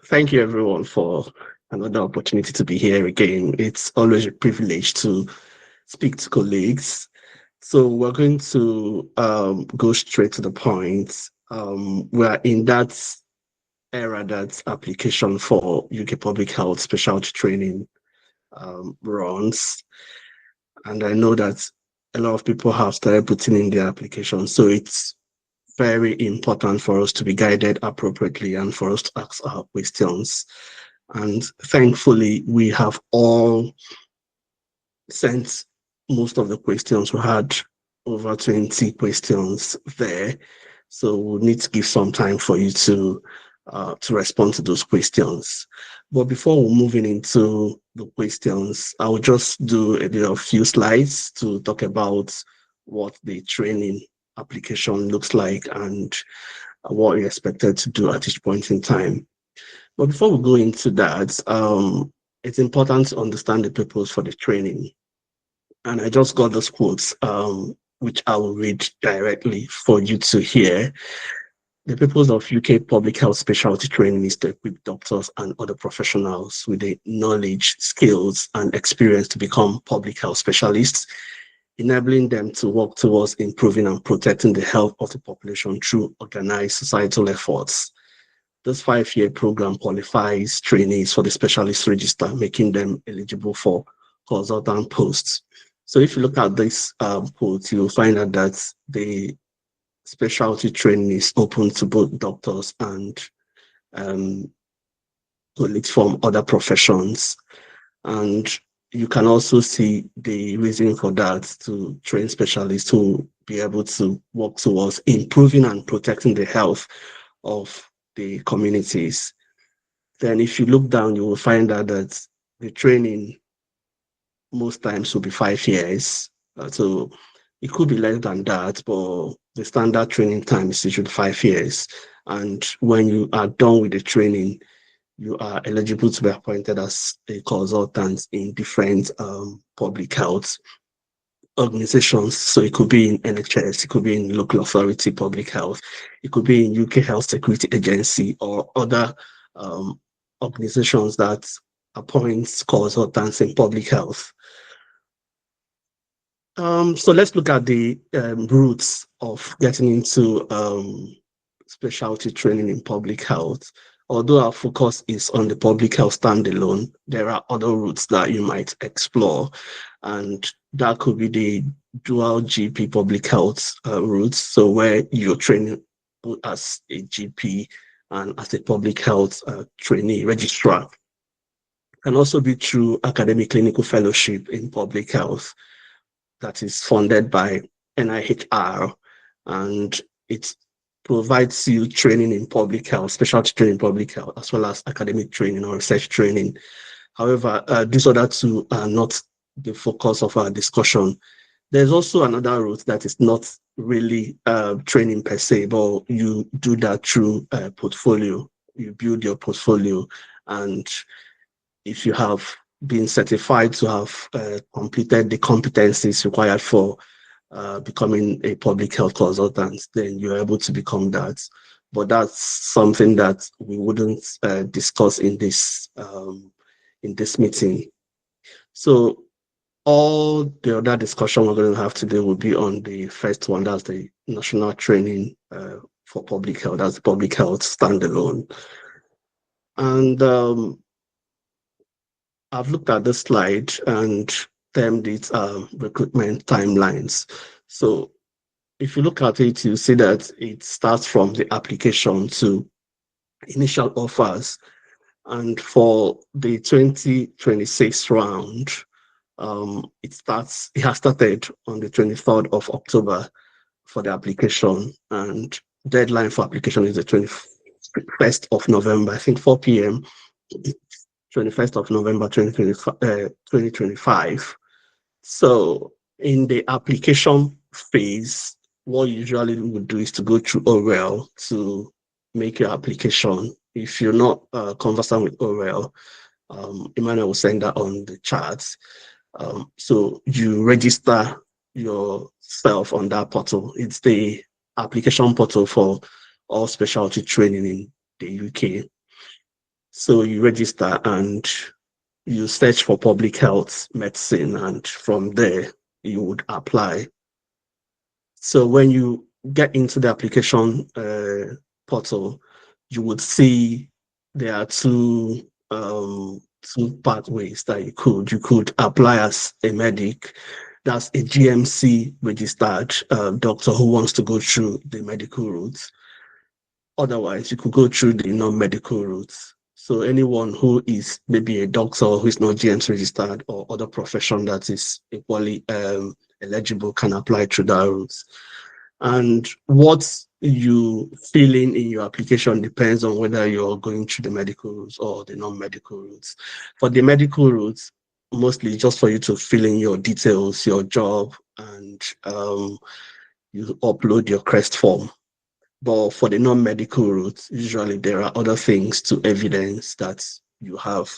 Thank you, everyone, for another opportunity to be here again. It's always a privilege to speak to colleagues. So we're going to go straight to the point. We're in that era that application for UK public health specialty training runs, and I know that a lot of people have started putting in their application. So it's very important for us to be guided appropriately and for us to ask our questions. And thankfully, we have all sent most of the questions. We had over 20 questions there. So we'll need to give some time for you to respond to those questions. But before we're moving into the questions, I'll just do a few slides to talk about what the training application looks like and what you're expected to do at each point in time. But before we go into that, it's important to understand the purpose for the training. And I just got those quotes, which I will read directly for you to hear. The purpose of UK public health specialty training is to equip doctors and other professionals with the knowledge, skills, and experience to become public health specialists, enabling them to work towards improving and protecting the health of the population through organized societal efforts. This 5-year program qualifies trainees for the specialist register, making them eligible for consultant posts. So if you look at this quote, you'll find out that the specialty training is open to both doctors and colleagues from other professions. And you can also see the reason for that, to train specialists to be able to work towards improving and protecting the health of the communities. Then if you look down, you will find out that the training most times will be 5 years. So it could be less than that, but the standard training time is usually 5 years. And when you are done with the training, you are eligible to be appointed as a consultant in different public health organizations. So it could be in NHS, it could be in local authority public health, it could be in UK Health Security Agency or other organizations that appoints consultants in public health. So let's look at the routes of getting into specialty training in public health. Although our focus is on the public health standalone, there are other routes that you might explore, and that could be the dual GP public health routes. So where you're training as a GP and as a public health trainee registrar. Can also be through academic clinical fellowship in public health that is funded by NIHR, and it provides you training in public health, specialty training in public health, as well as academic training or research training. However, these other two are not the focus of our discussion. There's also another route that is not really training per se, but you do that through portfolio. You build your portfolio, and if you have been certified to have completed the competencies required for becoming a public health consultant, then you're able to become that. But that's something that we wouldn't discuss in this meeting. So all the other discussion we're going to have today will be on the first one. That's the national training for public health. That's public health standalone. And I've looked at this slide and termed it recruitment timelines. So if you look at it, you see that it starts from the application to initial offers. And for the 2026 round, it has started on the 23rd of October for the application, and deadline for application is the 21st of November, I think 4 p.m. 21st of November 2025. So in the application phase, what usually we would do is to go through OREL to make your application. If you're not conversant with OREL, Emmanuel will send that on the chat. So you register yourself on that portal. It's the application portal for all specialty training in the UK. So you register and you search for public health medicine, and from there you would apply. So when you get into the application portal, you would see there are two pathways that you could apply as a medic. That's a GMC registered doctor who wants to go through the medical route. Otherwise, you could go through the non-medical routes. So anyone who is maybe a doctor who is not GMC registered or other profession that is equally eligible can apply through that route. And what you fill in your application depends on whether you're going through the medical routes or the non-medical routes. For the medical routes, mostly just for you to fill in your details, your job, and you upload your CREST form. But for the non-medical routes, usually there are other things to evidence that you have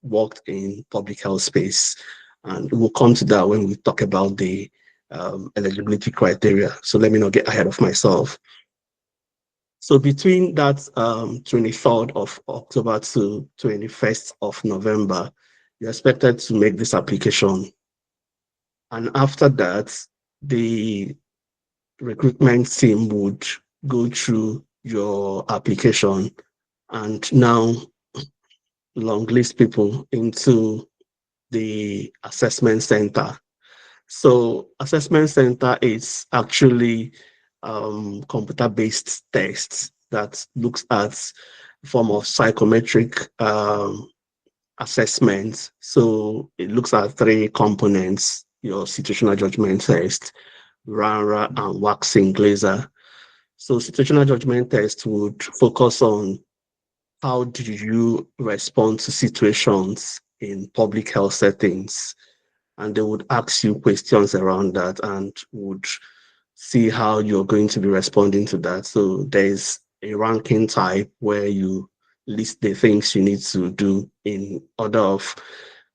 worked in public health space. And we'll come to that when we talk about the eligibility criteria. So let me not get ahead of myself. So between that 23rd of October to 21st of November, you're expected to make this application. And after that, the recruitment team would go through your application and now long list people into the assessment center. So assessment center is actually computer-based tests that looks at form of psychometric assessment. So it looks at three components: your situational judgment test, RANRA, and waxing glazer. So situational judgment test would focus on how do you respond to situations in public health settings, and they would ask you questions around that and would see how you're going to be responding to that. So there's a ranking type where you list the things you need to do in order of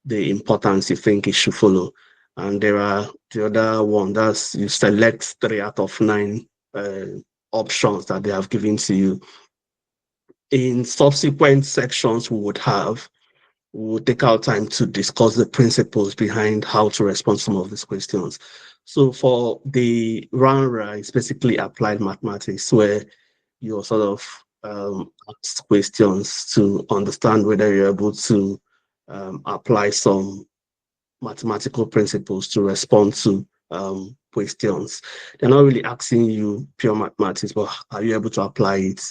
the importance you think it should follow. And there are the other one, that's you select 3 out of 9 options that they have given to you. In subsequent sections, we will take our time to discuss the principles behind how to respond to some of these questions. So for the RANRA, it's basically applied mathematics, where you're sort of ask questions to understand whether you're able to apply some mathematical principles to respond to questions. They're not really asking you pure mathematics, but are you able to apply it?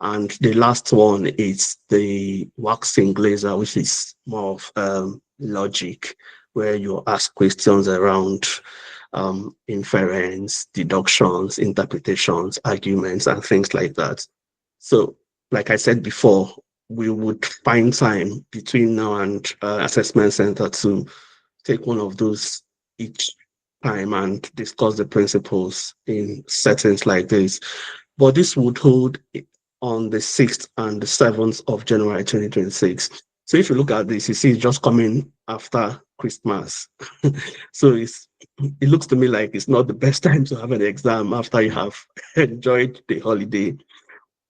And the last one is the waxing glazer, which is more of logic, where you ask questions around inference, deductions, interpretations, arguments, and things like that. So, like I said before, we would find time between now and assessment center to take one of those each time and discuss the principles in settings like this. But this would hold on the 6th and the 7th of January 2026. So if you look at this, you see it's just coming after Christmas. So it looks to me like it's not the best time to have an exam after you have enjoyed the holiday.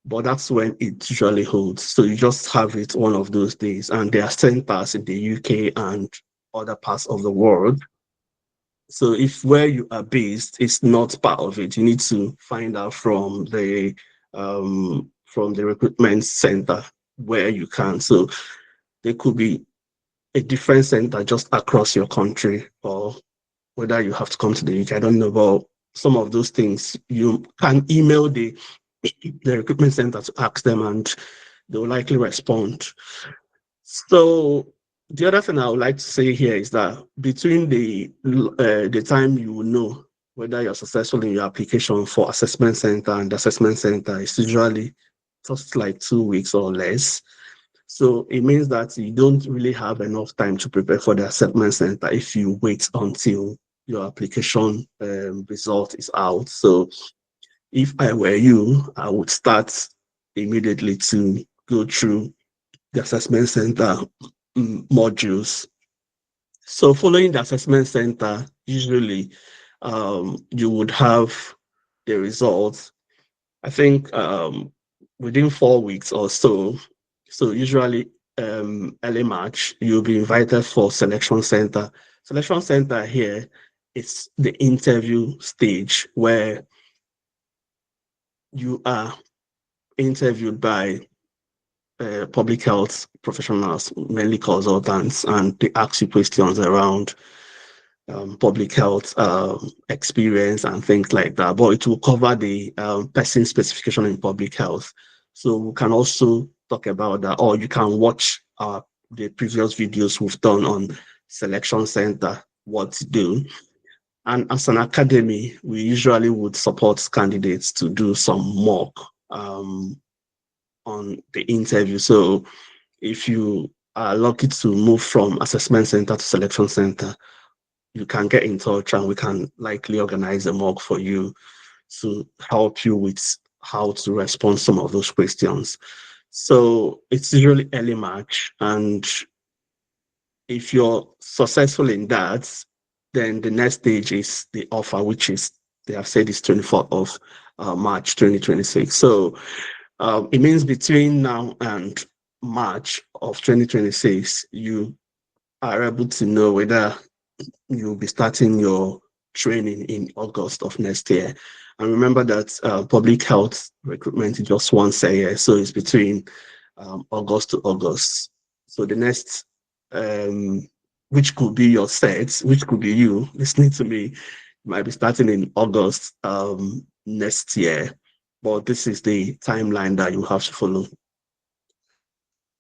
But that's when it usually holds. So you just have it one of those days. And there are centers in the UK and other parts of the world. So if where you are based is not part of it, you need to find out from the recruitment center where you can. So there could be a different center just across your country, or whether you have to come to the UK. I don't know about some of those things. You can email the recruitment center to ask them, and they will likely respond. So the other thing I would like to say here is that between the time you will know whether you're successful in your application for assessment center and the assessment center is usually just like 2 weeks or less. So it means that you don't really have enough time to prepare for the assessment center if you wait until your application result is out. So if I were you, I would start immediately to go through the assessment center modules. So following the assessment center, usually you would have the results. I think within 4 weeks or so, So usually early March, you'll be invited for selection center. Selection center here, it's the interview stage where you are interviewed by public health professionals, mainly consultants, and they ask you questions around public health experience and things like that. But it will cover the person specification in public health. So we can also talk about that, or you can watch the previous videos we've done on selection center, what to do. And as an academy, we usually would support candidates to do some mock um, on the interview. So if you are lucky to move from assessment center to selection center, you can get in touch and we can likely organize a mock for you to help you with how to respond some of those questions. So it's usually early March, and if you're successful in that, then the next stage is the offer, which is they have said is 24th of March 2026. So it means between now and March of 2026, you are able to know whether you'll be starting your training in August of next year. And remember that public health recruitment is just once a year, so it's between August to August. So the next, um, which could be your set, which could be you listening to me, might be starting in August next year. But this is the timeline that you have to follow.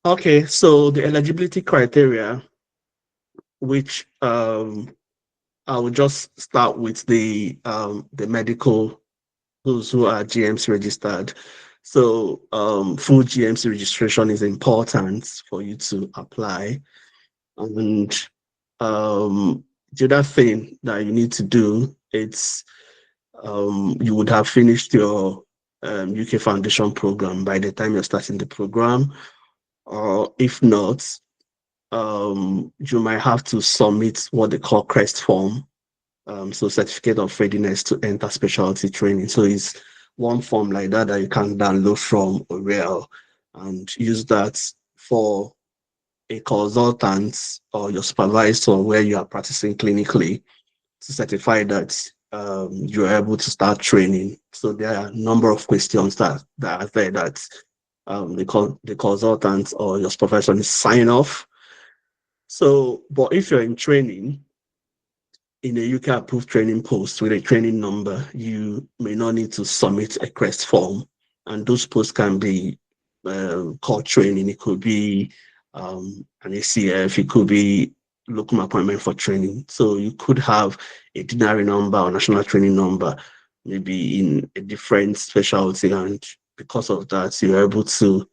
Okay, so the eligibility criteria, which I will just start with the medical, those who are GMC registered. So full GMC registration is important for you to apply. And the other thing that you need to do, it's you would have finished your UK Foundation program by the time you're starting the program. Or if not, you might have to submit what they call CREST form, so certificate of readiness to enter specialty training. So it's one form like that that you can download from Orel and use that for a consultant or your supervisor where you are practicing clinically to certify that you're able to start training. So there are a number of questions that are there that the consultant or your supervisor is sign off. So, but if you're in training, in a UK approved training post with a training number, you may not need to submit a CREST form. And those posts can be called training. It could be an ACF, it could be locum appointment for training. So you could have a DINARY number or national training number, maybe in a different specialty. And because of that, you're able to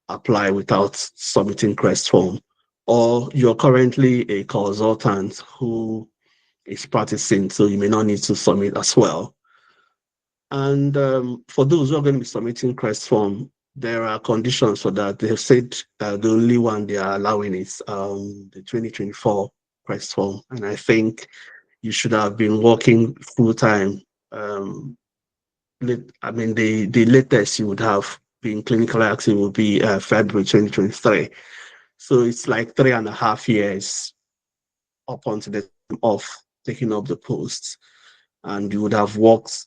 apply without submitting CREST form. Or you're currently a consultant who is practicing, so you may not need to submit as well. And for those who are going to be submitting CREST form, there are conditions for that. They have said the only one they are allowing is the 2024 CREST form. And I think you should have been working full time. I mean, the latest you would have been clinically active would be February 2023. So it's like 3.5 years up until the time of taking up the post. And you would have worked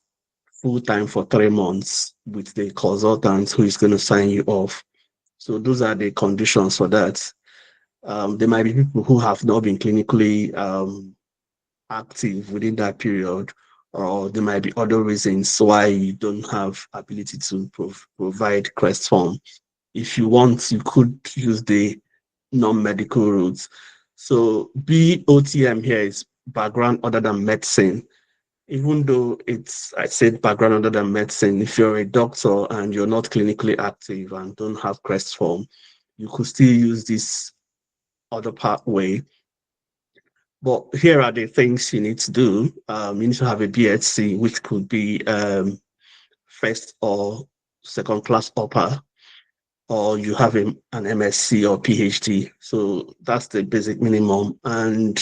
full time for 3 months with the consultant who is going to sign you off. So those are the conditions for that. There might be people who have not been clinically active within that period, or there might be other reasons why you don't have ability to provide CREST form. If you want, you could use the non-medical routes. So BOTM here is background other than medicine. Even though I said background other than medicine, if you're a doctor and you're not clinically active and don't have CREST form, you could still use this other pathway. But here are the things you need to do. You need to have a BHC, which could be first or second class upper, or you have an MSc or PhD. So that's the basic minimum. And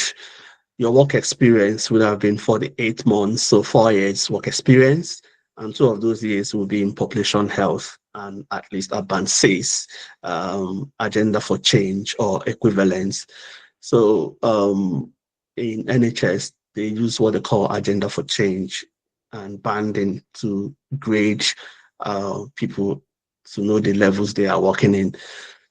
your work experience would have been 48 months, so 4 years work experience. And 2 of those years will be in population health. and at least a band 6 agenda for change or equivalence. So in NHS, they use what they call agenda for change and banding to grade people to know the levels they are working in.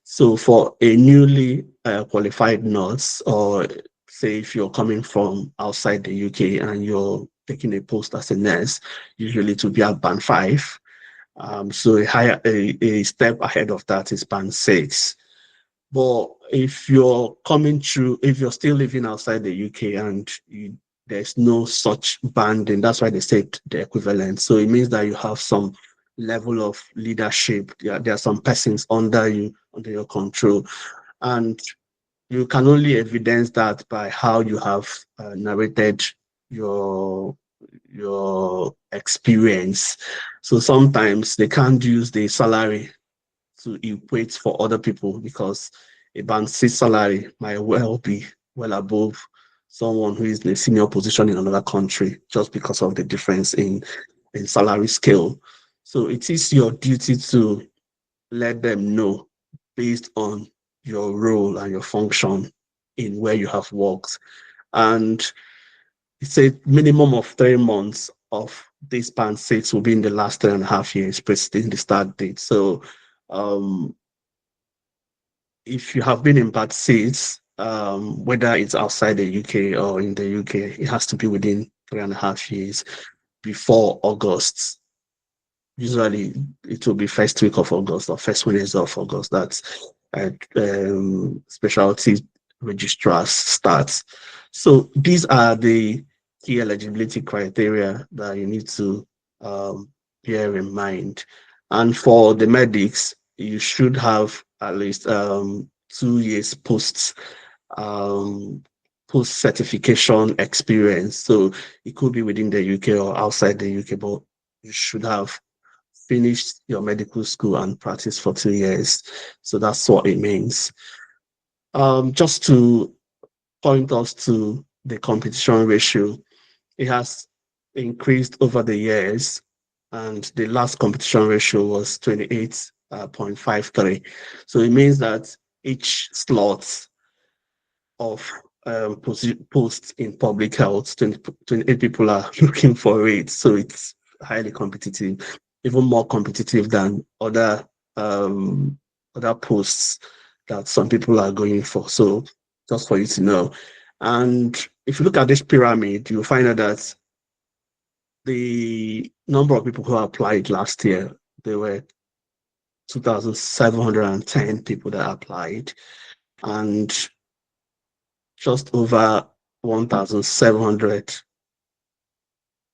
So for a newly qualified nurse, or say if you're coming from outside the UK and you're taking a post as a nurse, usually to be at band 5. So a step ahead of that is band 6. But if you're coming through, if you're still living outside the UK and there's no such banding, that's why they said the equivalent. So it means that you have some level of leadership. There are some persons under you, under your control. And you can only evidence that by how you have narrated your experience. So sometimes they can't use the salary to equate for other people because a band 6 salary might well be well above someone who is in a senior position in another country just because of the difference in salary scale. So it is your duty to let them know based on your role and your function in where you have worked. And it's a minimum of 3 months of this band 6 will be in the last 3.5 years preceding the start date. So um, if you have been in bad seats, whether it's outside the UK or in the UK, it has to be within 3.5 years before August. Usually, it will be first week of August or first Wednesday of August. That's specialty registrars starts. So these are the key eligibility criteria that you need to bear in mind. And for the medics, you should have at least 2 years um, post certification experience. So it could be within the UK or outside the UK, but you should have finished your medical school and practiced for 2 years. So that's what it means. Just to point us to the competition ratio, it has increased over the years, and the last competition ratio was 28.53. So it means that each slot of posts in public health, 28 people are looking for it. So it's highly competitive, even more competitive than um, other posts that some people are going for. So just for you to know. And if you look at this pyramid, you'll find out that the number of people who applied last year, there were 2,710 people that applied, and just over 1,700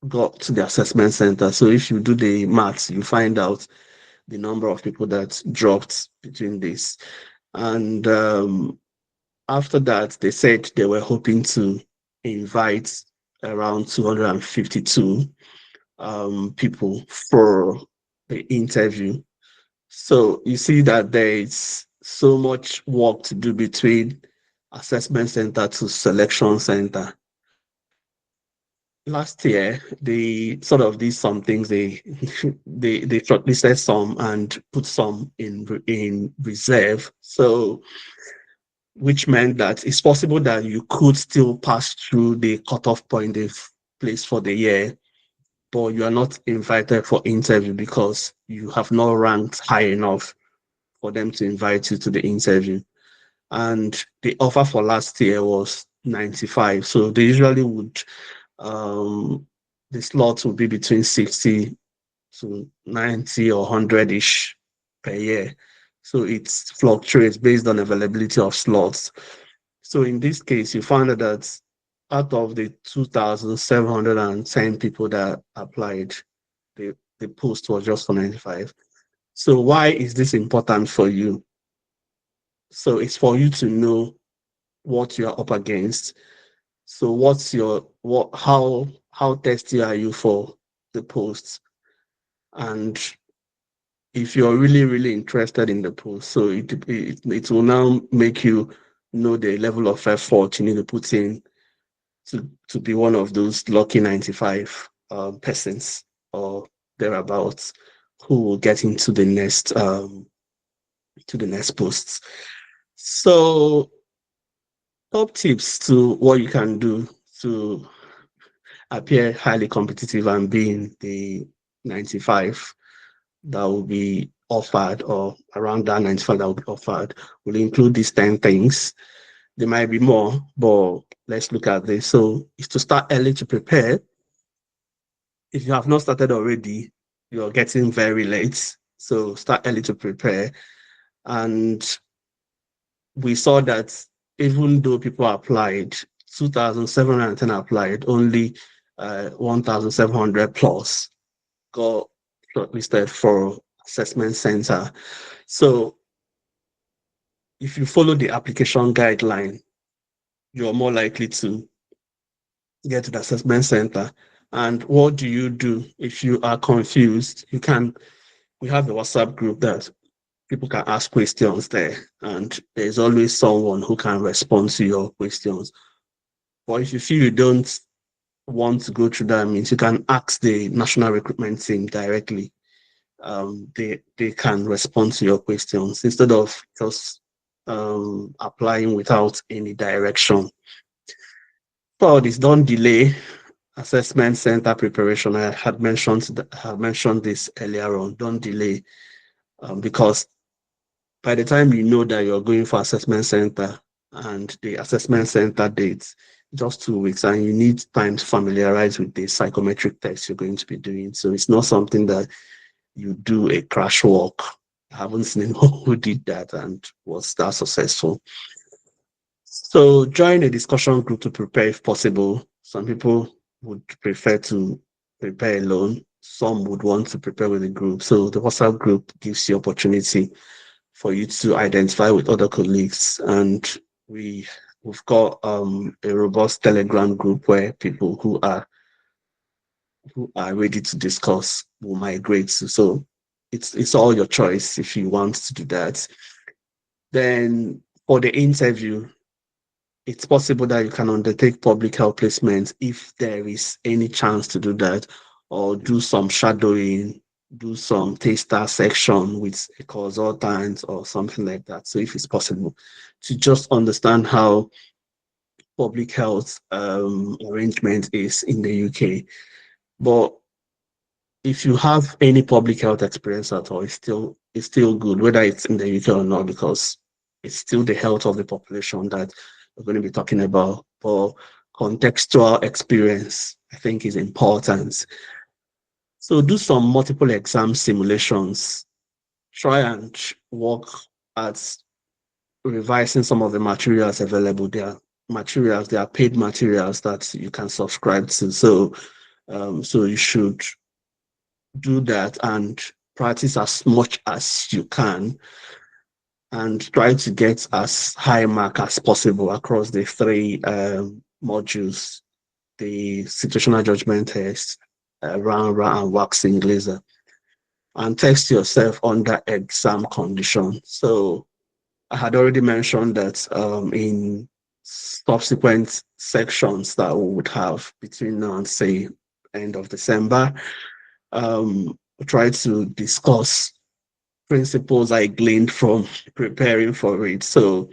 got to the assessment center. So if you do the maths, you find out the number of people that dropped between this. And after that, they said they were hoping to invite around 252 people for the interview. So you see that there is so much work to do between assessment center to selection center. Last year, they sort of did some things. They they shortlisted some and put some in reserve. So which meant that it's possible that you could still pass through the cutoff point they've placed for the year, but you are not invited for interview because you have not ranked high enough for them to invite you to the interview. And the offer for last year was 95. So they usually would um, the slots will be between 60 to 90 or 100-ish per year. So it fluctuates based on availability of slots. So in this case, you found that out of the 2,710 people that applied, the post was just for 95. So why is this important for you? So it's for you to know what you're up against. So how thirsty are you for the posts? And if you're really, really interested in the post, so it will now make you know the level of effort you need to put in to be one of those lucky 95 persons or thereabouts who will get into the next posts. So top tips to what you can do to appear highly competitive and be in the 95 that will be offered, or around that 95 that will be offered, will include these 10 things. There might be more, but let's look at this. So it's to start early to prepare. If you have not started already, you're getting very late. So start early to prepare. And we saw that even though people applied, 2,710 applied, only 1,700 plus got shortlisted for assessment center. So if you follow the application guideline, you're more likely to get to the assessment center. And what do you do if you are confused? We have a WhatsApp group that people can ask questions there, and there's always someone who can respond to your questions. But if you feel you don't want to go through that, means you can ask the national recruitment team directly. They can respond to your questions instead of just applying without any direction. So this, don't delay assessment center preparation. I had mentioned this earlier on. Don't delay, because by the time you know that you're going for assessment center and the assessment center dates, just 2 weeks, and you need time to familiarize with the psychometric test you're going to be doing. So it's not something that you do a crash walk. I haven't seen anyone who did that and was that successful. So join a discussion group to prepare if possible. Some people would prefer to prepare alone. Some would want to prepare with a group. So the WhatsApp group gives you opportunity for you to identify with other colleagues. And we've got a robust Telegram group where people who are ready to discuss will migrate to. So it's all your choice if you want to do that. Then for the interview, it's possible that you can undertake public health placement if there is any chance to do that, or do some shadowing, do some taster section with a consultant or something like that. So if it's possible to just understand how public health arrangement is in the UK. But if you have any public health experience at all, it's still good, whether it's in the UK or not, because it's still the health of the population that we're going to be talking about. But contextual experience, I think, is important. So do some multiple exam simulations. Try and work at revising some of the materials available. There are paid materials that you can subscribe to. So you should do that and practice as much as you can, and try to get as high mark as possible across the three modules: the situational judgment test, round and waxing laser, and test yourself under exam condition. So I had already mentioned that in subsequent sections that we would have between now and, say, end of December, try to discuss principles I gleaned from preparing for it. So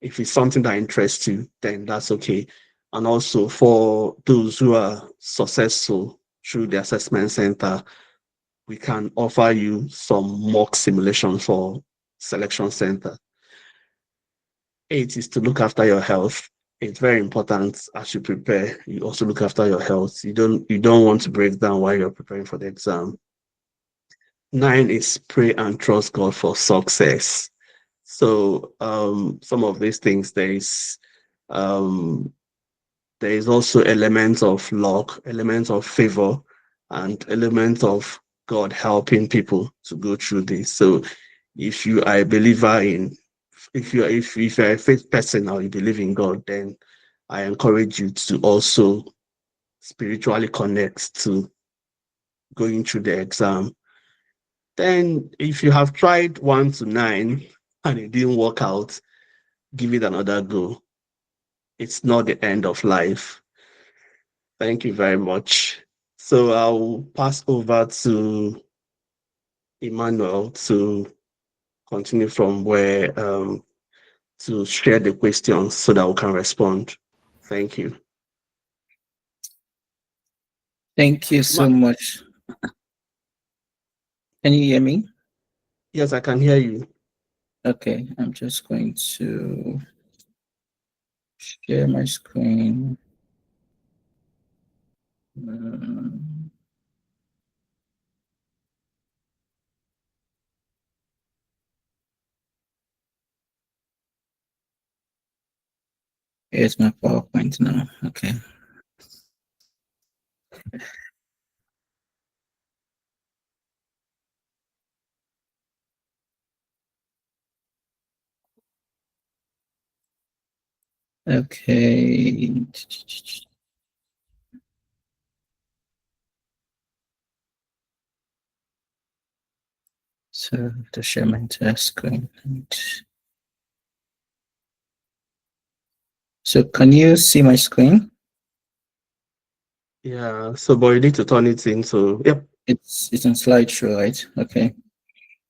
if it's something that interests you, then that's okay. And also for those who are successful through the assessment center, we can offer you some mock simulation for selection center. 8 is to look after your health. It's very important as you prepare. You also look after your health. You don't want to break down while you're preparing for the exam. 9 is pray and trust God for success. So some of these things, um, there is also elements of luck, elements of favor, and elements of God helping people to go through this. So if you are a believer in, if you're a faith person or you believe in God, then I encourage you to also spiritually connect to going through the exam. Then if you have tried 1 to 9 and it didn't work out, give it another go. It's not the end of life. Thank you very much. So I'll pass over to Emmanuel to continue from where to share the questions so that we can respond. Thank you. Thank you so much. Can you hear me? Yes, I can hear you. Okay, I'm just going to share my screen. Um, Here's my PowerPoint now. Okay. Okay. So to share my entire screen. So can you see my screen? Yeah, so but you need to turn it into, yep, It's on slideshow, right? Okay.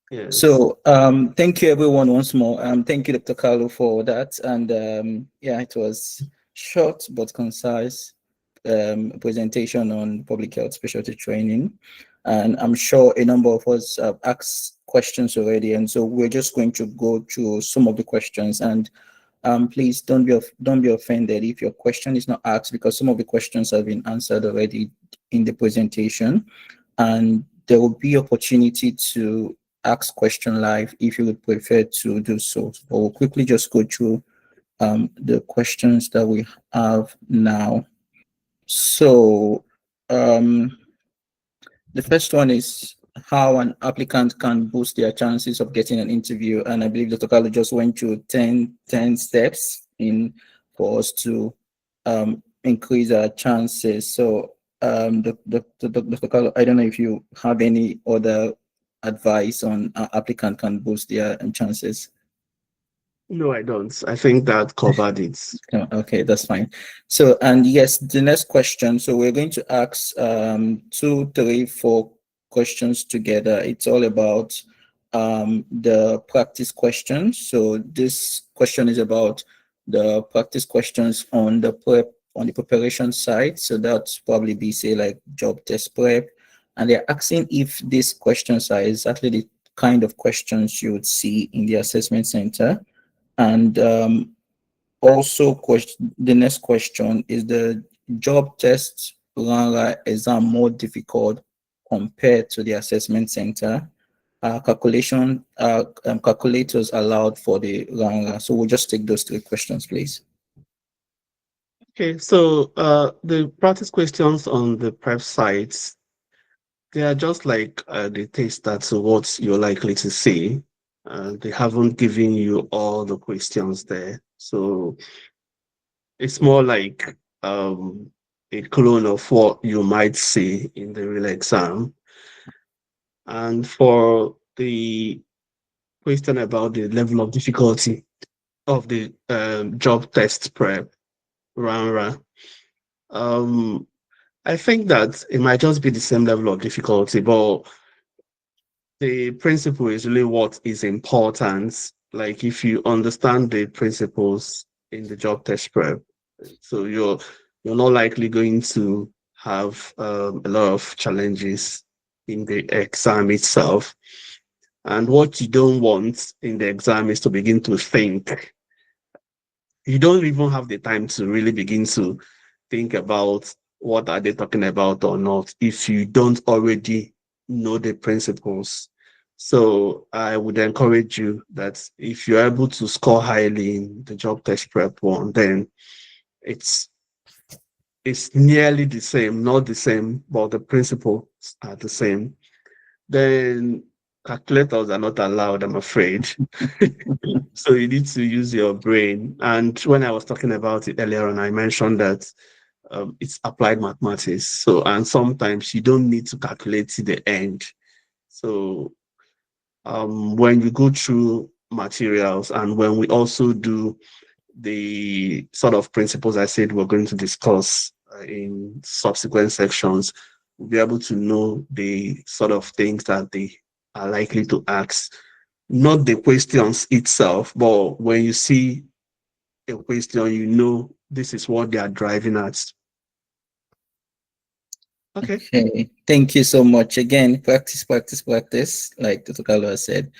yes. So thank you everyone once more. Thank you, Dr. Carlo, for that. And yeah, it was short but concise presentation on public health specialty training. And I'm sure a number of us have asked questions already. And so we're just going to go through some of the questions. And please don't be offended if your question is not asked, because some of the questions have been answered already in the presentation. And there will be opportunity to ask question live if you would prefer to do so. So we'll quickly just go through the questions that we have now. So the first one is how an applicant can boost their chances of getting an interview. And I believe Dr. Carlo just went through 10 steps in for us to increase our chances. So Dr. Carlo, I don't know if you have any other advice on how applicant can boost their chances. No, I don't. I think that covered it. Okay, that's fine. So, and yes, the next question. So we're going to ask two, three, four questions together. It's all about the practice questions. So this question is about the practice questions on the preparation side. So that's probably be say like job test prep. And they're asking if these questions are exactly the kind of questions you would see in the assessment center. And also, the next question is the job test RANRA exam more difficult compared to the assessment center? Calculators allowed for the RANRA. So we'll just take those three questions, please. Okay, so the practice questions on the prep sites, they are just like the taste that's what you're likely to see. They haven't given you all the questions there. So it's more like a clone of what you might see in the real exam. And for the question about the level of difficulty of the job test prep, RANRA, um, I think that it might just be the same level of difficulty, but the principle is really what is important. Like if you understand the principles in the job test prep, so you're not likely going to have a lot of challenges in the exam itself. And what you don't want in the exam is to begin to think. You don't even have the time to really begin to think about what are they talking about or not if you don't already know the principles. So I would encourage you that if you're able to score highly in the job test prep one, then it's it's nearly the same, not the same, but the principles are the same. Then calculators are not allowed, I'm afraid. So you need to use your brain. And when I was talking about it earlier on, I mentioned that it's applied mathematics. So, and sometimes you don't need to calculate to the end. So, when you go through materials and when we also do the sort of principles I said we're going to discuss in subsequent sections, we'll be able to know the sort of things that the are likely to ask. Not the questions itself, but when you see a question, you know this is what they are driving at. Okay. Okay, thank you so much. Again, practice, practice, practice, like Dr. Carlo has said.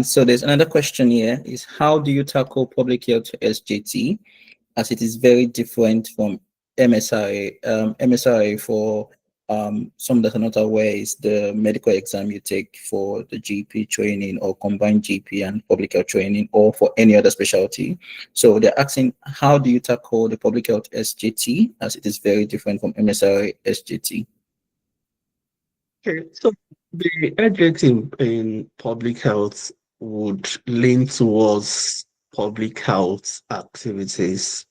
So there's another question here is how do you tackle public health SJT as it is very different from MSRA? MSRA for some that are not aware is the medical exam you take for the GP training or combined GP and public health training or for any other specialty. So they're asking how do you tackle the public health SJT as it is very different from MSRA SJT? Okay. So the edge in public health would lean towards public health activities.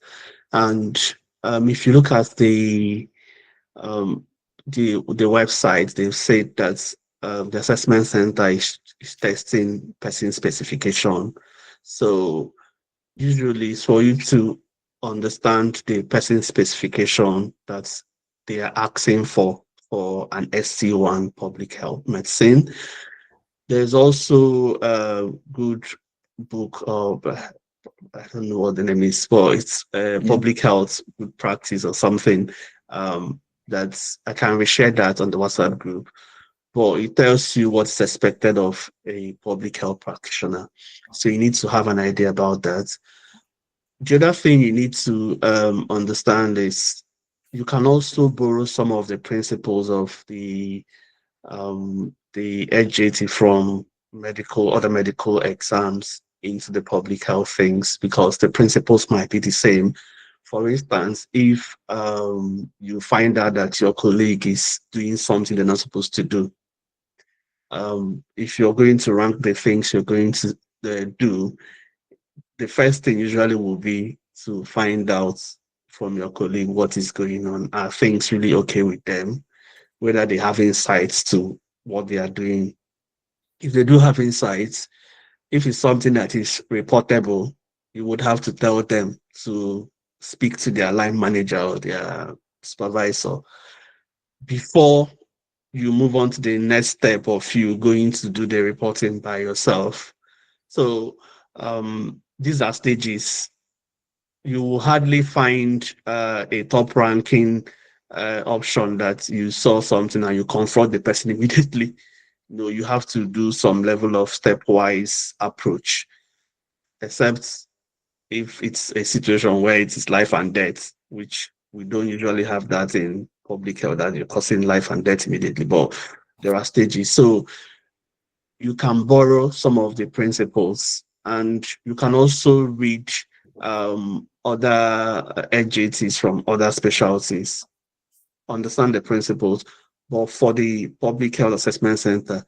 And if you look at um, the website, they've said that the assessment center is testing person specification. So usually, it's for you to understand the person specification that they are asking for an SC1 public health medicine. There's also a good book of I don't know what the name is, but it's Yeah. public health good practice or something. That's I can reshare that on the WhatsApp group. But it tells you what's expected of a public health practitioner. So you need to have an idea about that. The other thing you need to understand is you can also borrow some of the principles of the HJT from other medical exams into the public health things because the principles might be the same. For instance, if you find out that your colleague is doing something they're not supposed to do, if you're going to rank the things you're going to do, the first thing usually will be to find out from your colleague what is going on. Are things really okay with them? Whether they have insights to what they are doing. If they do have insights, if it's something that is reportable, you would have to tell them to speak to their line manager or their supervisor before you move on to the next step of you going to do the reporting by yourself. So these are stages. You will hardly find a top ranking option that you saw something and you confront the person immediately. No, you have to do some level of stepwise approach, except if it's a situation where it is life and death, which we don't usually have that in public health, that you're causing life and death immediately, but there are stages. So you can borrow some of the principles and you can also read other NJTs from other specialties, understand the principles. But for the Public Health Assessment Center,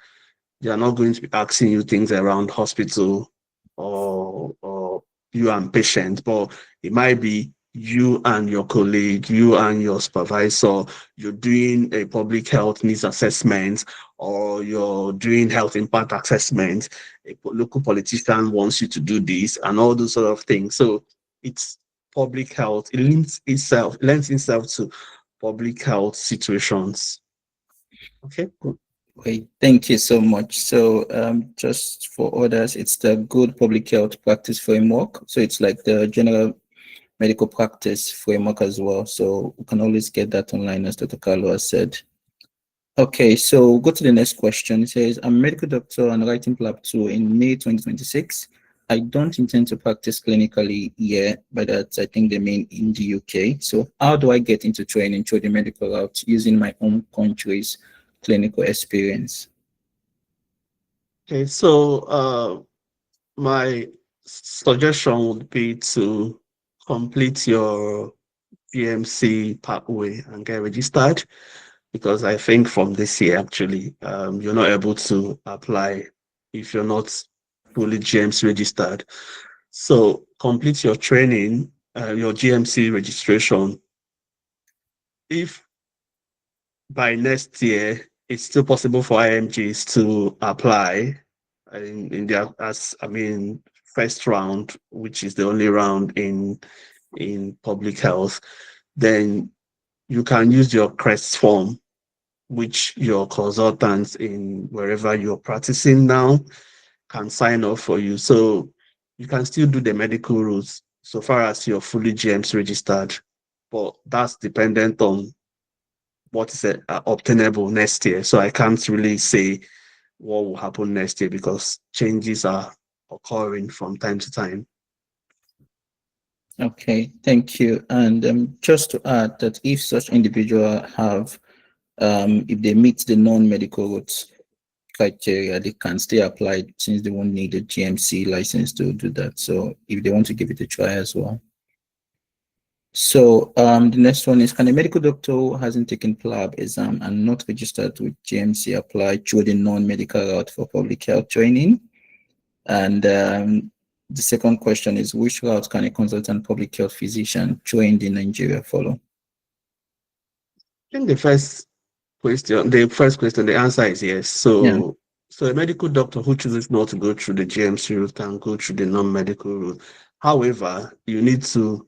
they are not going to be asking you things around hospital or you and patient, but it might be you and your colleague, you and your supervisor, you're doing a public health needs assessment or you're doing health impact assessment. A local politician wants you to do this and all those sort of things. So it's public health. Lends itself to public health situations. Okay. Great, thank you so much. So just for others, it's the good public health practice framework. So it's like the general medical practice framework as well. So we can always get that online, as Dr. Carlo has said. Okay, so go to the next question. It says, I'm a medical doctor and writing PLAB 2 in May 2026. I don't intend to practice clinically here, but that's, I think they mean in the UK. So how do I get into training through the medical route using my own country's clinical experience? Okay, so my suggestion would be to complete your GMC pathway and get registered because I think from this year actually you're not able to apply if you're not fully GMC registered. So complete your training, your GMC registration. If by next year it's still possible for IMGs to apply in their as I mean first round, which is the only round in public health, then you can use your CREST form which your consultants in wherever you're practicing now can sign off for you. So you can still do the medical routes so far as you're fully GMC registered, but that's dependent on what is obtainable next year. So I can't really say what will happen next year because changes are occurring from time to time. Okay, thank you. And just to add that if such individual have, if they meet the non-medical routes criteria, they can still apply since they won't need a GMC license to do that. So if they want to give it a try as well. So the next one is, can a medical doctor who hasn't taken PLAB exam and not registered with GMC apply through the non-medical route for public health training? And the second question is, which route can a consultant public health physician trained in Nigeria follow? I think the first question, the answer is yes. Yeah. So a medical doctor who chooses not to go through the GMC route can go through the non-medical route. However, you need to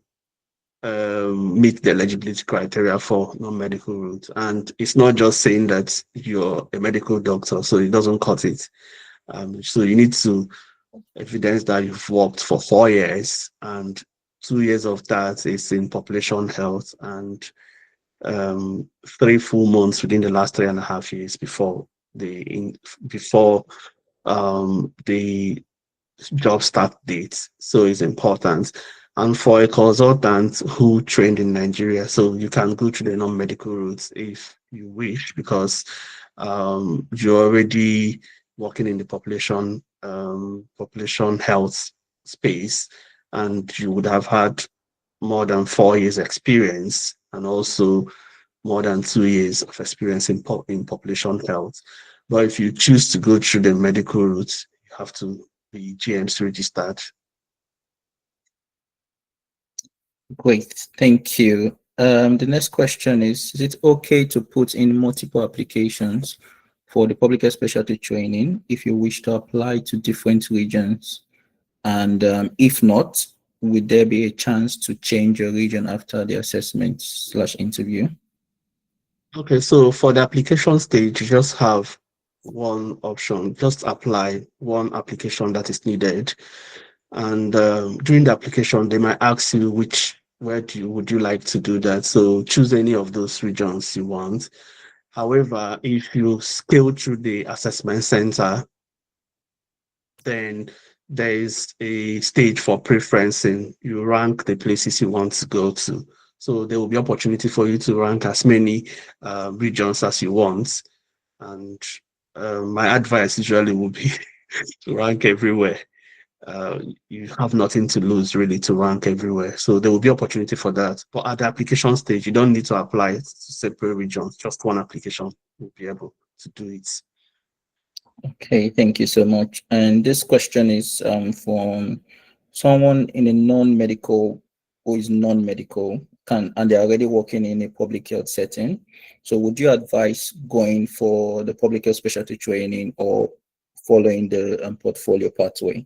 meet the eligibility criteria for non-medical route. And it's not just saying that you're a medical doctor, so it doesn't cut it. So you need to evidence that you've worked for 4 years, and 2 years of that is in population health, and 3 full months within the last 3.5 years before the job start date. So it's important. And for a consultant who trained in Nigeria, so you can go to the non-medical routes if you wish, because you're already working in the population health space, and you would have had more than 4 years experience, and also more than 2 years of experience in population health. But if you choose to go through the medical route, you have to be GMC registered. Great, thank you. The next question is it okay to put in multiple applications for the public health specialty training if you wish to apply to different regions? And if not, would there be a chance to change your region after the assessment/interview? Okay, so for the application stage, you just have one option, just apply one application that is needed. And during the application, they might ask you would you like to do that? So choose any of those regions you want. However, if you scale through the assessment center, then there is a stage for preferencing. You rank the places you want to go to. So there will be opportunity for you to rank as many regions as you want. And my advice usually would be to rank everywhere. You have nothing to lose really to rank everywhere. So there will be opportunity for that. But at the application stage, you don't need to apply to separate regions. Just one application will be able to do it. Okay, thank you so much. And this question is from someone in a non-medical who is non-medical and they're already working in a public health setting. So would you advise going for the public health specialty training or following the portfolio pathway?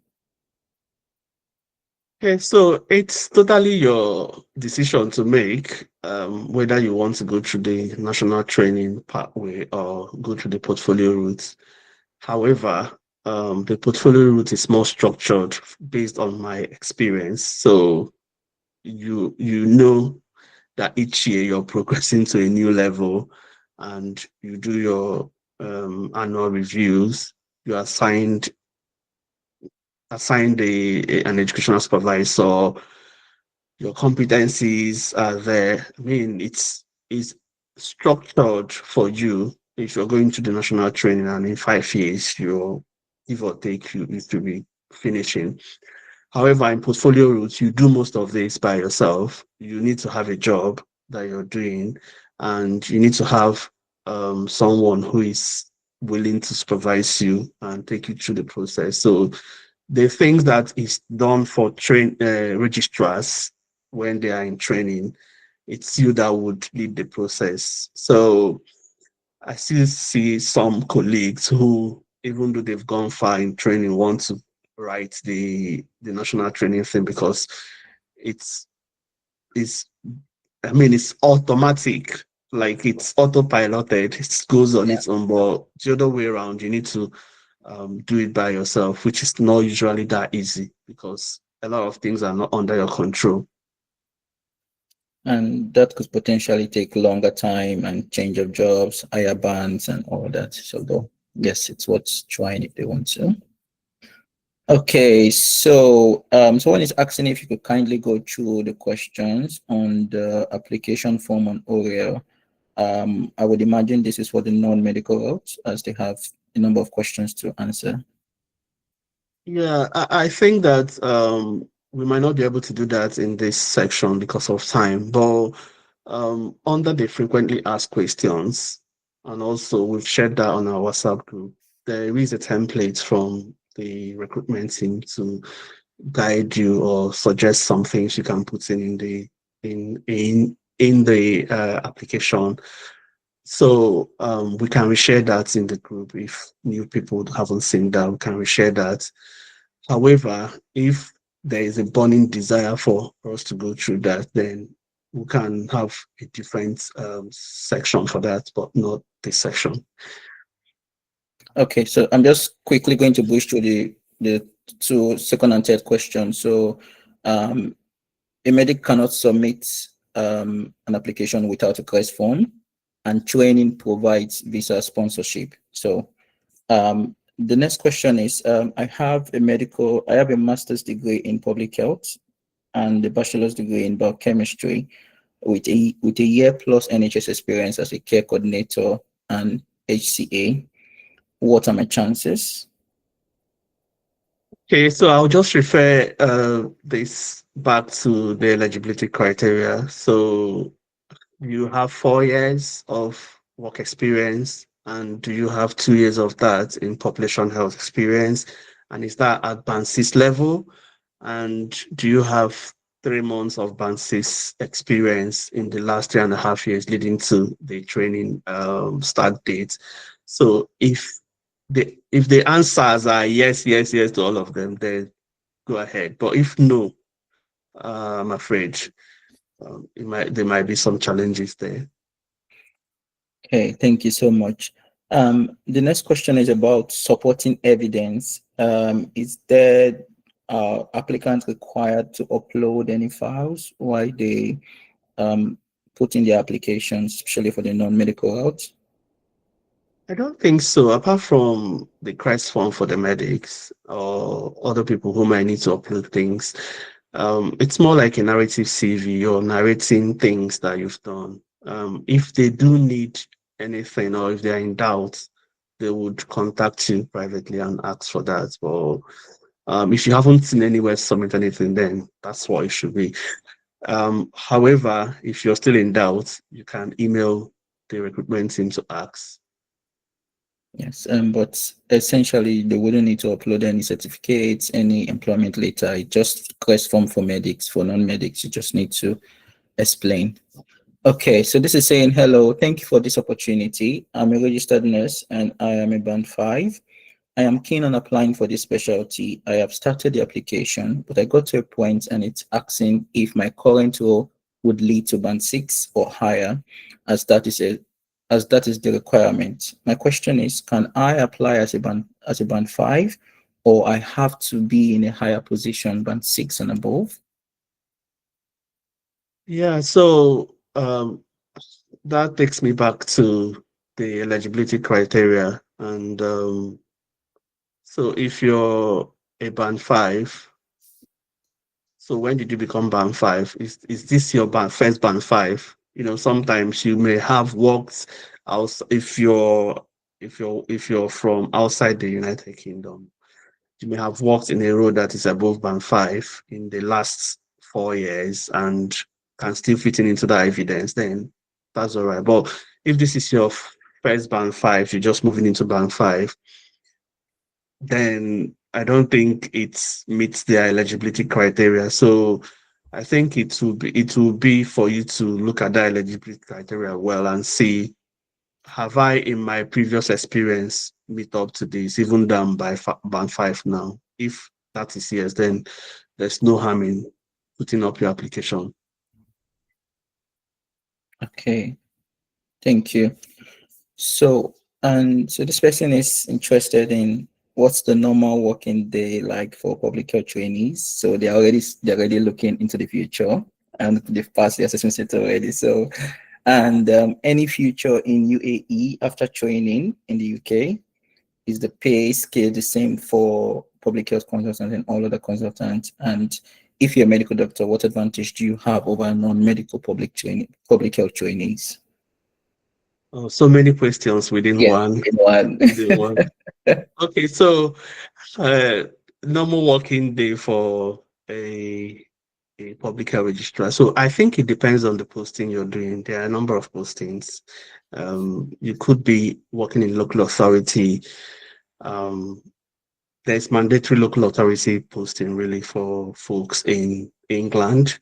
Okay, so it's totally your decision to make whether you want to go through the national training pathway or go through the portfolio route. However, the portfolio route is more structured based on my experience. So you know that each year you're progressing to a new level, and you do your annual reviews. You are assigned an educational supervisor. Your competencies are there. I mean, it's structured for you. If you're going to the national training and in 5 years, you're give or take, you need to be finishing. However, in portfolio routes, you do most of this by yourself. You need to have a job that you're doing, and you need to have someone who is willing to supervise you and take you through the process. So the things that is done for registrars when they are in training, it's you that would lead the process. So I still see some colleagues who, even though they've gone far in training, want to write the national training thing because it's it's I mean it's automatic. like it's autopiloted, it goes on Yeah. its own, but the other way around, you need to do it by yourself, which is not usually that easy because a lot of things are not under your control. And that could potentially take longer time and change of jobs, higher bands, and all that. So, though, yes, it's worth trying if they want to. Okay, so someone is asking if you could kindly go through the questions on the application form on Oreo. I would imagine this is for the non-medical routes as they have a number of questions to answer. Yeah, I think that we might not be able to do that in this section because of time, but under the frequently asked questions, and also we've shared that on our WhatsApp group, there is a template from the recruitment team to guide you or suggest some things you can put in the in the application. So we can reshare that in the group if new people haven't seen that. We can reshare that. However, if there is a burning desire for us to go through that, then we can have a different section for that, but not this section. Okay, so I'm just quickly going to push through the two second and third questions. So, um, a medic cannot submit an application without a request form, and training provides visa sponsorship. So, the next question is: I have a master's degree in public health and a bachelor's degree in biochemistry, with a year plus NHS experience as a care coordinator and HCA. What are my chances? Okay, so I'll just refer this back to the eligibility criteria. So you have 4 years of work experience, and do you have 2 years of that in population health experience? And is that at band six level? And do you have 3 months of band six experience in the last 3.5 years leading to the training start date? So if the answers are yes, yes, yes to all of them, then go ahead. But if no, I'm afraid there might be some challenges there. Okay, thank you so much. The next question is about supporting evidence. Is there applicants required to upload any files while they um, put in their applications, especially for the non-medical route? I don't think so, apart from the Christ form for the medics or other people who might need to upload things. It's more like a narrative CV or narrating things that you've done. If they do need anything or if they're in doubt, they would contact you privately and ask for that. But if you haven't seen anywhere submit anything, then that's what it should be. However, if you're still in doubt, you can email the recruitment team to ask. Yes, but essentially they wouldn't need to upload any certificates, any employment letter. It just request form for medics. For non-medics, you just need to explain. Okay, so this is saying, hello, thank you for this opportunity. I'm a registered nurse and I am a band 5. I am keen on applying for this specialty. I have started the application, but I got to a point and it's asking if my current role would lead to band 6 or higher, as that is the requirement. My question is, can I apply as a band 5, or I have to be in a higher position, band 6 and above? Yeah, so that takes me back to the eligibility criteria. And so if you're a band five, so when did you become band five? Is this your first band five? Sometimes you may have worked out if you're from outside the United Kingdom. You may have worked in a role that is above band five in the last 4 years and can still fit into that evidence, then that's all right. But if this is your first band five, you're just moving into band five, then I don't think it meets their eligibility criteria. So I think it will be for you to look at that eligibility criteria well and see, have I in my previous experience meet up to this, even down by band five now? If that is yes, then there's no harm in putting up your application. Okay. Thank you. So, and so this person is interested in what's the normal working day like for public health trainees. So they're already looking into the future and they've passed the assessment center already. So, and any future in UAE after training in the UK, is the pay scale the same for public health consultants and all other consultants? And if you're a medical doctor, what advantage do you have over non-medical public health trainees? Oh, so many questions within Yeah, one. in one. Within one. Okay, so uh, normal working day for a public health registrar. So I think it depends on the posting you're doing. There are a number of postings. You could be working in local authority. Um, there's mandatory local authority posting really for folks in England,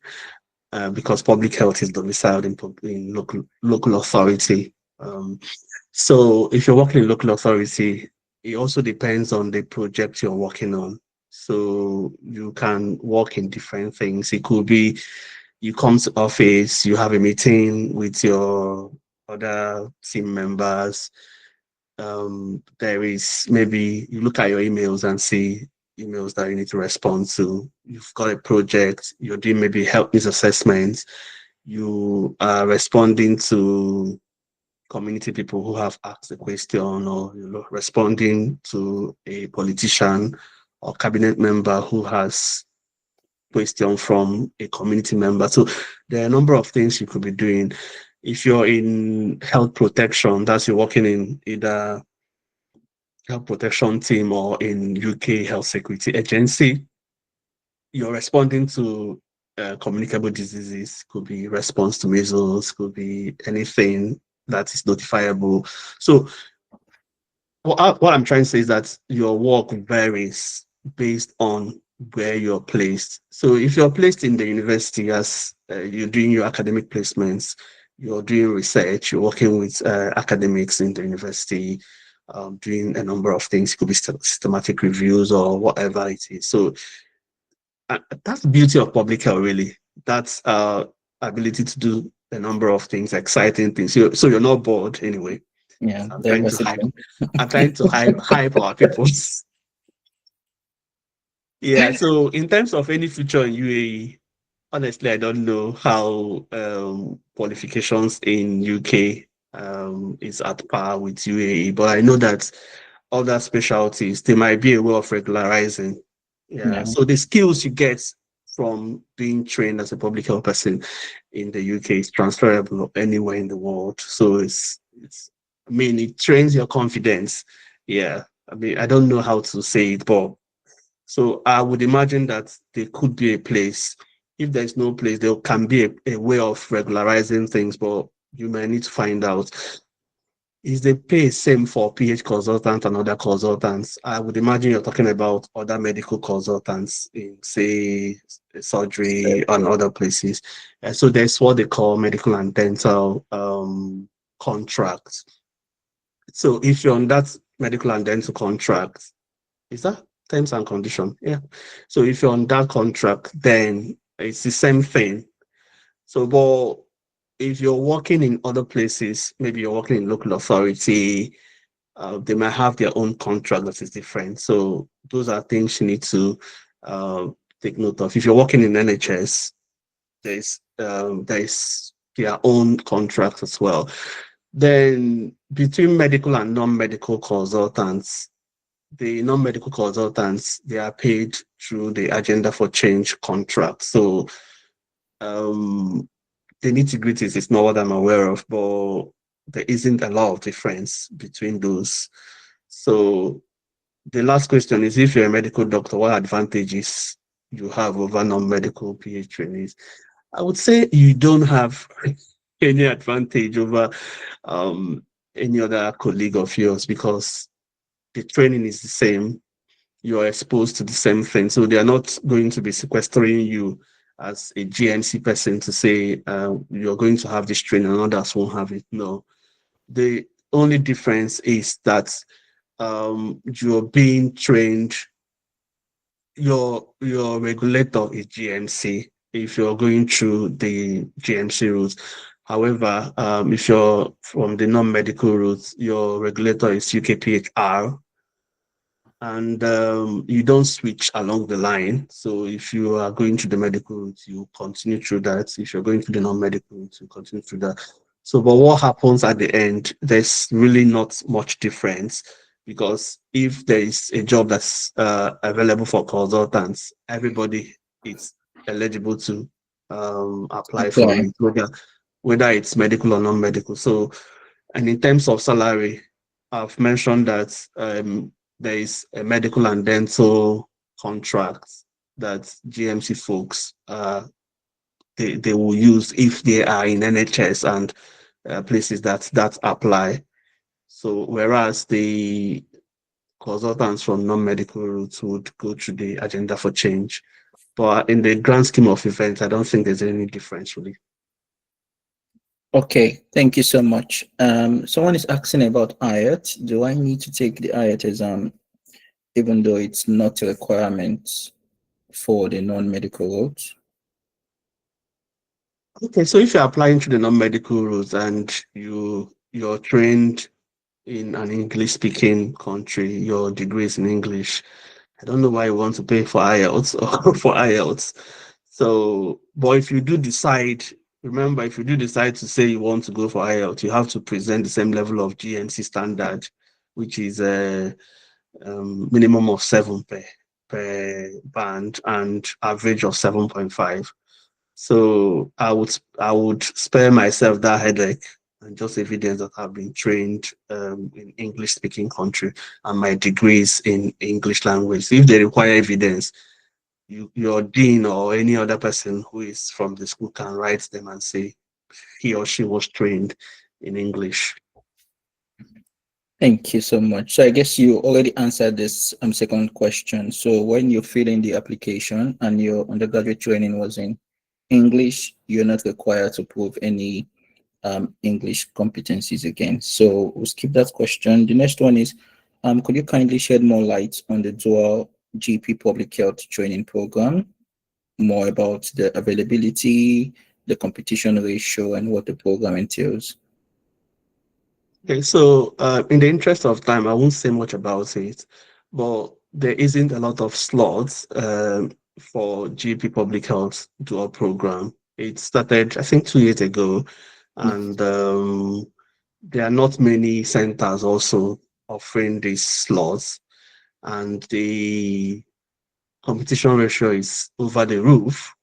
because public health is domiciled in local authority. So if you're working in local authority, it also depends on the project you're working on. So you can work in different things. It could be you come to office, you have a meeting with your other team members. There is maybe you look at your emails and see emails that you need to respond to. You've got a project, you're doing maybe help needs assessments, you are responding to community people who have asked a question, or responding to a politician or cabinet member who has question from a community member. So there are a number of things you could be doing. If you're in health protection, that's you're working in either health protection team or in UK Health Security Agency, you're responding to communicable diseases. Could be response to measles, could be anything that is notifiable. So what I'm trying to say is that your work varies based on where you're placed. So if you're placed in the university as you're doing your academic placements, you're doing research, you're working with academics in the university, doing a number of things. It could be systematic reviews or whatever it is. So that's the beauty of public health, really. That's ability to do a number of things, exciting things. So you're not bored anyway. Yeah, I'm trying to hype. diversity. I'm trying to hype our people. Yeah. So in terms of any future in UAE, honestly, I don't know how qualifications in UK is at par with UAE, but I know that other specialties there might be a way of regularizing. Yeah. Yeah, So the skills you get from being trained as a public health person in the UK is transferable anywhere in the world. So it's I mean it trains your confidence. Yeah. I mean I don't know how to say it, but so I would imagine that there could be a place. If there's no place, there can be a way of regularizing things, but you may need to find out. Is the pay same for PH consultants and other consultants? I would imagine you're talking about other medical consultants in, say, surgery and other places. So there's what they call medical and dental contracts. So if you're on that medical and dental contract, is that terms and condition? Yeah. So if you're on that contract, then it's the same thing. So, but if you're working in other places, maybe you're working in local authority, they might have their own contract that is different. So those are things you need to uh, take note of. If you're working in NHS, there's their own contract as well. Then between medical and non-medical consultants, the non-medical consultants, they are paid through the Agenda for Change contract. So um, the nitty-gritties is not what I'm aware of, but there isn't a lot of difference between those. So the last question is, if you're a medical doctor, what advantages you have over non-medical PH trainees? I would say you don't have any advantage over um, any other colleague of yours, because the training is the same. You're exposed to the same thing. So they are not going to be sequestering you as a GMC person to say you're going to have this training and others won't have it. No. The only difference is that you're being trained, your regulator is GMC if you're going through the GMC rules. However, if you're from the non-medical route, your regulator is UKPHR, and you don't switch along the line. So if you are going to the medical route, you continue through that. If you're going to the non-medical route, you continue through that. So, but what happens at the end, there's really not much difference, because if there is a job that's available for consultants, everybody is eligible to apply for Okay. it, whether it's medical or non-medical. So, and in terms of salary, I've mentioned that there is a medical and dental contract that GMC folks they will use if they are in NHS and places that apply. So whereas the consultants from non-medical routes would go through the agenda for change. But in the grand scheme of events, I don't think there's any difference really. Okay, thank you so much. Someone is asking about IELTS. Do I need to take the IELTS exam even though it's not a requirement for the non-medical route? Okay, so if you're applying to the non-medical routes and you're trained in an English speaking country, your degree is in English, I don't know why you want to pay for IELTS or for IELTS. So, but if you do decide, remember, if you do decide to say you want to go for IELTS, you have to present the same level of GMC standard, which is a minimum of 7 per band and average of 7.5. So I would spare myself that headache and just evidence that I've been trained in English speaking country and my degrees in English language. So if they require evidence, your dean or any other person who is from the school can write them and say he or she was trained in English. Thank you so much. So I guess you already answered this second question. So when you're filling the application and your undergraduate training was in English, you're not required to prove any English competencies again. So we'll skip that question. The next one is, could you kindly shed more light on the dual GP public health training program, more about the availability, the competition ratio, and what the program entails? Okay, so in the interest of time, I won't say much about it, but there isn't a lot of slots for GP Public Health dual program. It started, I think, 2 years ago, and there are not many centers also offering these slots, and the competition ratio is over the roof.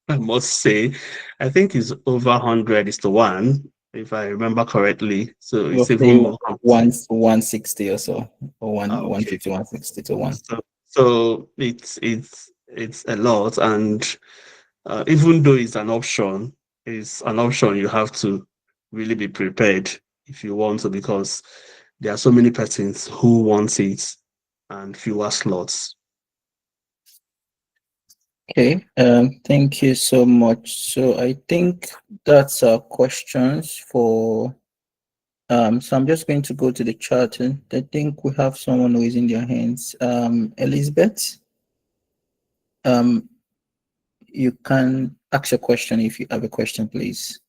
I must say, I think it's over 100 is to 1, if I remember correctly. So it's even Roughly more competitive. 160 or so, or one Okay. fifty, 160 to 1. So it's a lot, and even though it's an option you have to really be prepared if you want to, because there are so many persons who want it and fewer slots. Okay, thank you so much. So I think that's our questions for so I'm just going to go to the chat, and I think we have someone raising their hands. Elizabeth, um, you can ask a question if you have a question, please.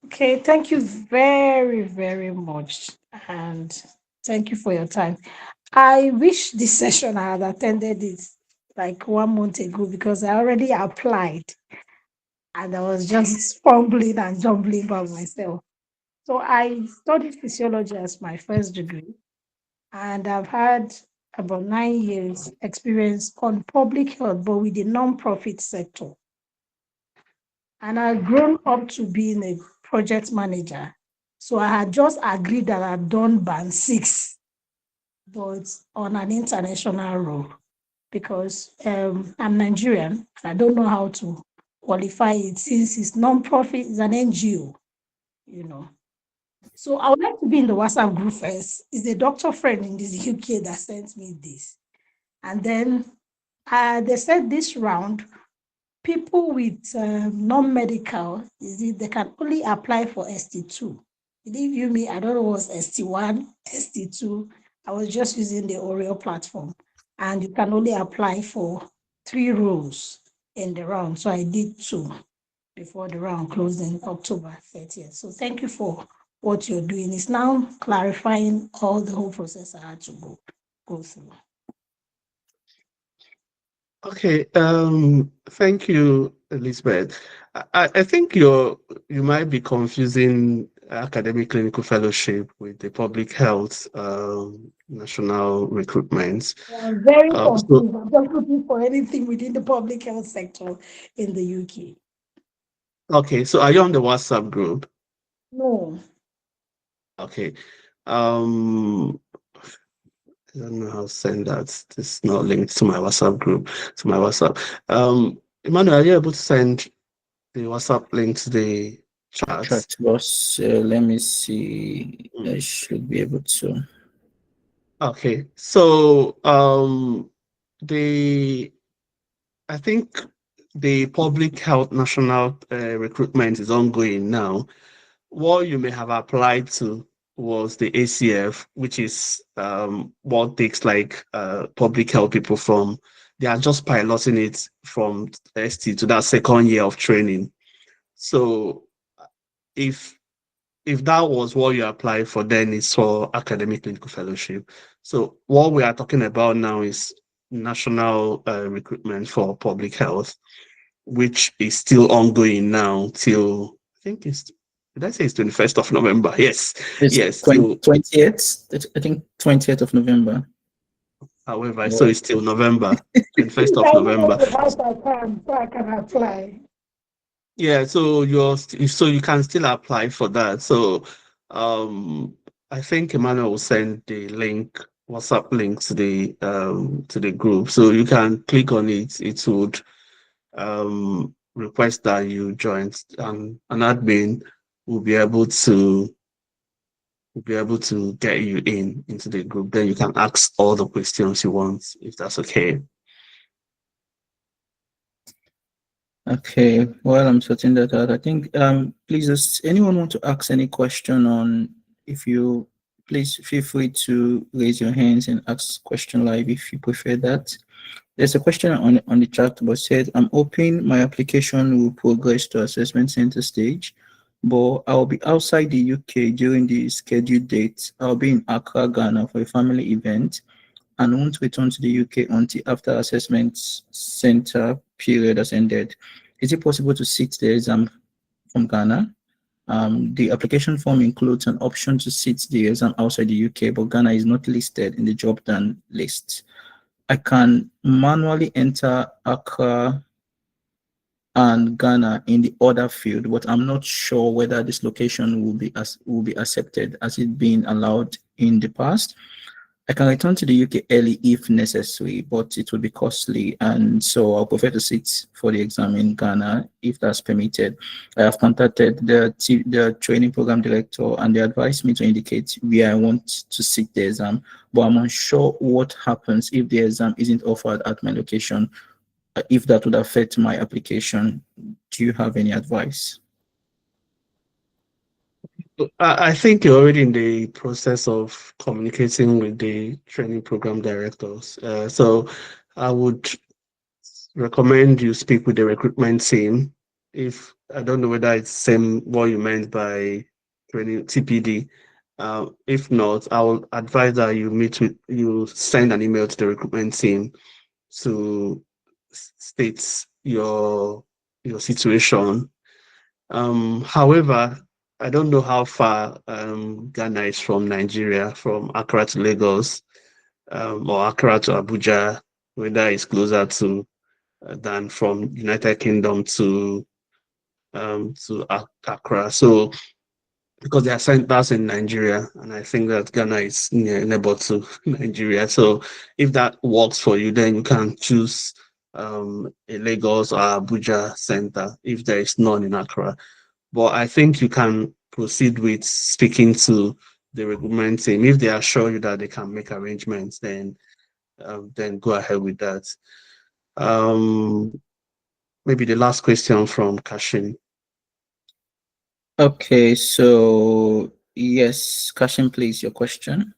Okay, thank you very, very much. And thank you for your time. I wish this session I had attended it like 1 month ago because I already applied and I was just fumbling and jumbling by myself. So I studied physiology as my first degree, and I've had about 9 years experience on public health, but with the non-profit sector. And I've grown up to being a project manager. So I had just agreed that I'd done band 6, but on an international role because I'm Nigerian and I don't know how to qualify it since it's non-profit, it's an NGO. So I would like to be in the WhatsApp group first. It's a doctor friend in this UK that sent me this. And then they said this round, people with non-medical, they can only apply for ST2. Believe you me, I don't know what's ST1, ST2. I was just using the Oreo platform. And you can only apply for 3 roles in the round. So I did 2. before the round closed in October 30th. So thank you for what you're doing. It's now clarifying all the whole process I had to go through. Okay, thank you, Elizabeth. I think you might be confusing academic clinical fellowship with the public health national recruitment. I'm very So, confused. I'm just looking for anything within the public health sector in the UK. okay, so are you on the WhatsApp group? No. Okay. Um, I don't know how to send that. It's not linked to my WhatsApp group, to my WhatsApp. Emmanuel, are you able to send the WhatsApp link to the chat? Chat box. Let me see. I Mm. should be able to. Okay, so the I think the public health national recruitment is ongoing now. What you may have applied to was the ACF, which is what takes like public health people from. They are just piloting it from ST to that second year of training. So if that was what you applied for, then it's for academic clinical fellowship. So what we are talking about now is national recruitment for public health, which is still ongoing now till I think it's did I say it's 21st of November? Yes, It's yes. So 20th. I think 20th of November. however, so Well, it's still November, 21st Please, of I know November. the house I can, so I can apply. Yeah, so so you can still apply for that. So um I think Emmanuel will send the link, WhatsApp link to the group. So you can click on it. It would request that you join, and an admin will be able to get you into the group. Then you can ask all the questions you want, if that's okay. okay. While I'm sorting that out, I think please, does anyone want to ask any question on? If you please feel free to raise your hands and ask question live if you prefer that. There's a question on the chat box said, I'm hoping my application will progress to assessment center stage, but I'll be outside the UK during the scheduled date. I'll be in Accra, Ghana for a family event and won't return to the UK until after assessment center period has ended. Is it possible to sit the exam from Ghana? The application form includes an option to sit the exam outside the UK, but Ghana is not listed in the job done list. I can manually enter Accra and Ghana in the order field, but I'm not sure whether this location will be accepted as it been allowed in the past. I can return to the UK early if necessary, but it will be costly, and so I'll prefer to sit for the exam in Ghana if that's permitted. I have contacted the training program director, and they advised me to indicate where I want to sit the exam, but I'm unsure what happens if the exam isn't offered at my location, if that would affect my application. Do you have any advice? I think you're already in the process of communicating with the training program directors. So I would recommend you speak with the recruitment team. If I don't know whether it's same what you meant by training TPD. If not, I will advise that you send an email to the recruitment team to state your situation. However, I don't know how far Ghana is from Nigeria, from Accra to Lagos, or Accra to Abuja, whether it's closer to than from United Kingdom to Accra. So because they are centers in Nigeria, and I think that Ghana is near neighbor to Nigeria. So if that works for you, then you can choose a Lagos or Abuja center if there is none in Accra. But I think you can proceed with speaking to the recruitment team. If they assure you that they can make arrangements, then go ahead with that. Um, Maybe the last question from Kashin. Okay, so yes, Kashin, please, your question.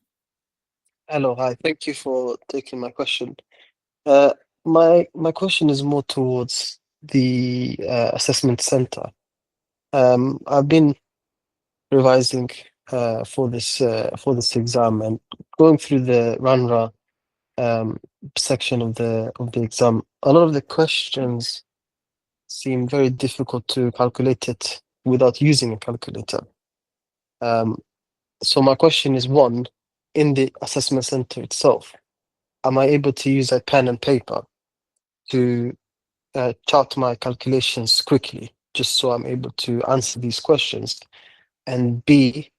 Hello, hi. Thank you for taking my question. Uh, my question is more towards the assessment center. I've been revising for this exam and going through the RANRA section of the exam. A lot of the questions seem very difficult to calculate it without using a calculator. So my question is, one, in the assessment center itself, am I able to use a pen and paper to chart my calculations quickly, just so I'm able to answer these questions? And B,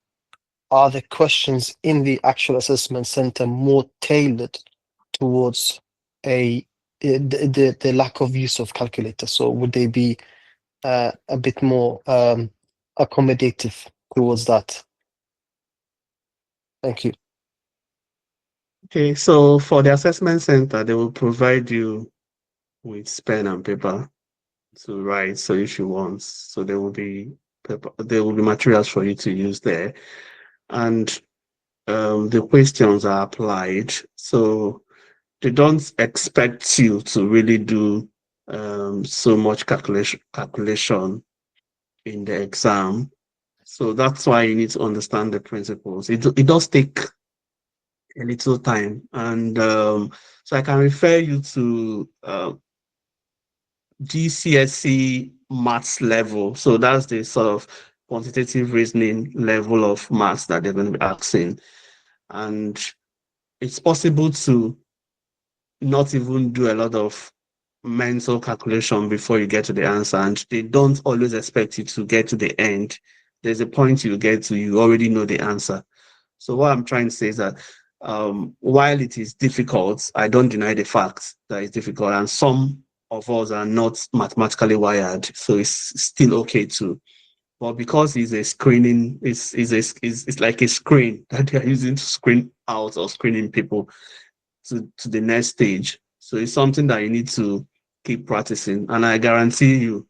are the questions in the actual assessment center more tailored towards the lack of use of calculator? So would they be a bit more accommodative towards that? Thank you. Okay, so for the assessment center, they will provide you with pen and paper to write. So if you want, so there will be paper, there will be materials for you to use there, and the questions are applied. So they don't expect you to really do so much calculation in the exam. So that's why you need to understand the principles. It does take a little time, and so I can refer you to GCSE maths level. So that's the sort of quantitative reasoning level of maths that they're going to be asking, and it's possible to not even do a lot of mental calculation before you get to the answer, and they don't always expect you to get to the end. There's a point you get to, you already know the answer. So what I'm trying to say is that while it is difficult, I don't deny the fact that it's difficult, and some of us are not mathematically wired, so it's still okay to. But because it's a screening, it's like a screen that they are using to screen out or screening people to the next stage. So it's something that you need to keep practicing. And I guarantee you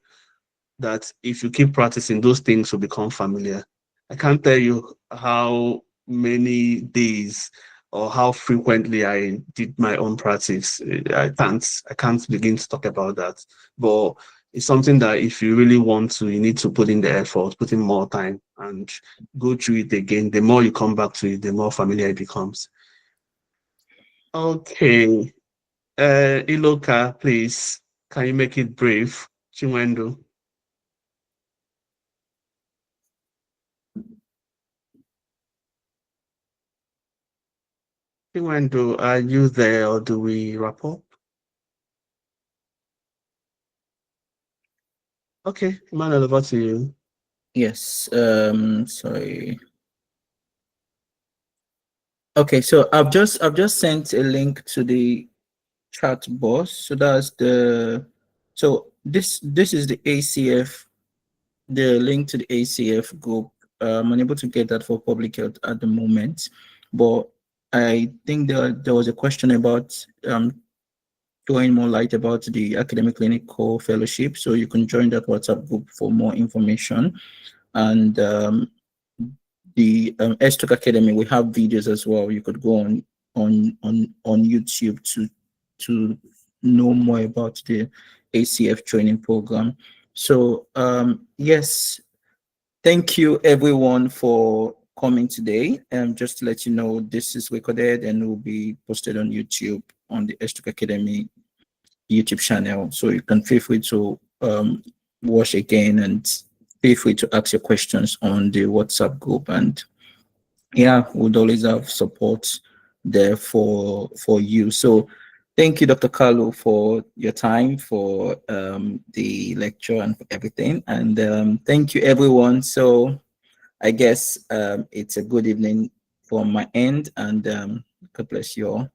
that if you keep practicing, those things will become familiar. I can't tell you how many days or how frequently I did my own practice. I can't begin to talk about that. But it's something that if you really want to, you need to put in the effort, put in more time and go through it again. The more you come back to it, the more familiar it becomes. Okay. Iloka, please, can you make it brief? Chinwendu. Chinwendu, are you there or do we wrap up? Okay, Emmanuel, over to you. Yes. Sorry. Okay, so I've just sent a link to the chat box. So that's this is the ACF, the link to the ACF group. I'm unable to get that for public health at the moment, but I think there was a question about throwing more light about the academic clinical fellowship. So you can join that WhatsApp group for more information. And the STOK Academy, we have videos as well. You could go on YouTube to know more about the ACF training program. So yes, thank you everyone for coming today. Just to let you know, this is recorded and will be posted on YouTube on the STOK Academy YouTube channel. So you can feel free to watch again and feel free to ask your questions on the WhatsApp group. And yeah, we'd always have support there for you. So thank you, Dr. Carlo, for your time, for the lecture and for everything. And thank you, everyone. So I guess it's a good evening from my end, and God bless you all.